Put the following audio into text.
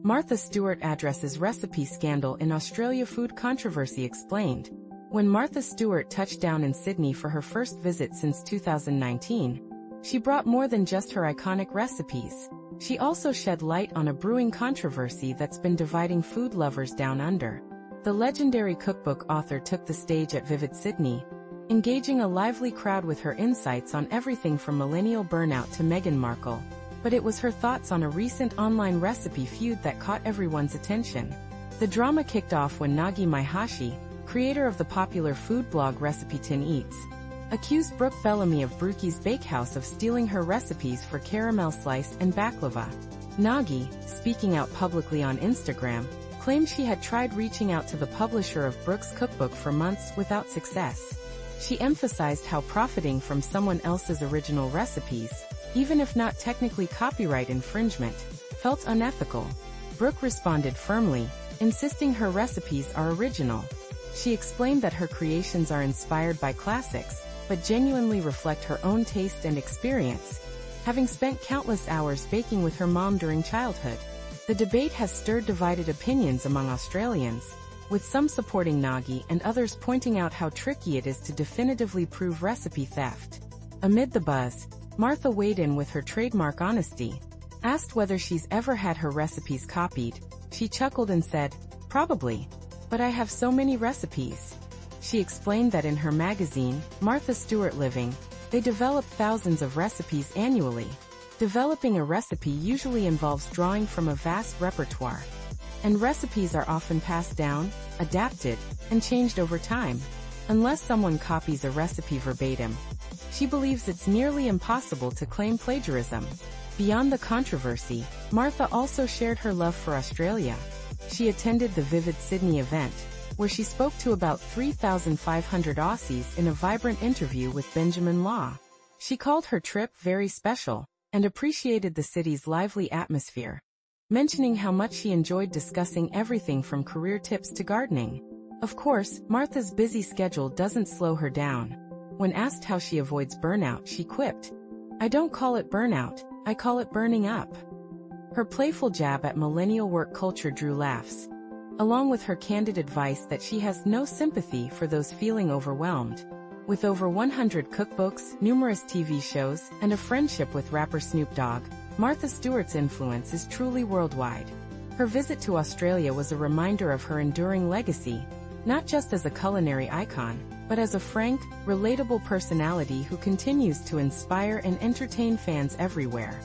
Martha Stewart addresses recipe scandal in Australia. Food controversy explained. When Martha Stewart touched down in Sydney for her first visit since 2019, she brought more than just her iconic recipes. She also shed light on a brewing controversy that's been dividing food lovers down under. The legendary cookbook author took the stage at Vivid Sydney, engaging a lively crowd with her insights on everything from millennial burnout to Meghan Markle. But it was her thoughts on a recent online recipe feud that caught everyone's attention. The drama kicked off when Nagi Maihashi, creator of the popular food blog Recipe Tin Eats, accused Brooke Bellamy of Brooky's Bakehouse of stealing her recipes for caramel slice and baklava. Nagi, speaking out publicly on Instagram, claimed she had tried reaching out to the publisher of Brooke's cookbook for months without success. She emphasized how profiting from someone else's original recipes, even if not technically copyright infringement, felt unethical. Brooke responded firmly, insisting her recipes are original. She explained that her creations are inspired by classics, but genuinely reflect her own taste and experience, having spent countless hours baking with her mom during childhood. The debate has stirred divided opinions among Australians, with some supporting Nagi and others pointing out how tricky it is to definitively prove recipe theft. Amid the buzz, Martha weighed in with her trademark honesty. Asked whether she's ever had her recipes copied, she chuckled and said, "Probably. But I have so many recipes." She explained that in her magazine, Martha Stewart Living, they develop thousands of recipes annually. Developing a recipe usually involves drawing from a vast repertoire, and recipes are often passed down, adapted, and changed over time. Unless someone copies a recipe verbatim, she believes it's nearly impossible to claim plagiarism. Beyond the controversy, Martha also shared her love for Australia. She attended the Vivid Sydney event, where she spoke to about 3,500 Aussies in a vibrant interview with Benjamin Law. She called her trip very special, and appreciated the city's lively atmosphere, mentioning how much she enjoyed discussing everything from career tips to gardening. Of course, Martha's busy schedule doesn't slow her down. When asked how she avoids burnout, she quipped, "I don't call it burnout, I call it burning up." Her playful jab at millennial work culture drew laughs, along with her candid advice that she has no sympathy for those feeling overwhelmed. With over 100 cookbooks, numerous TV shows, and a friendship with rapper Snoop Dogg, Martha Stewart's influence is truly worldwide. Her visit to Australia was a reminder of her enduring legacy, not just as a culinary icon, but as a frank, relatable personality who continues to inspire and entertain fans everywhere.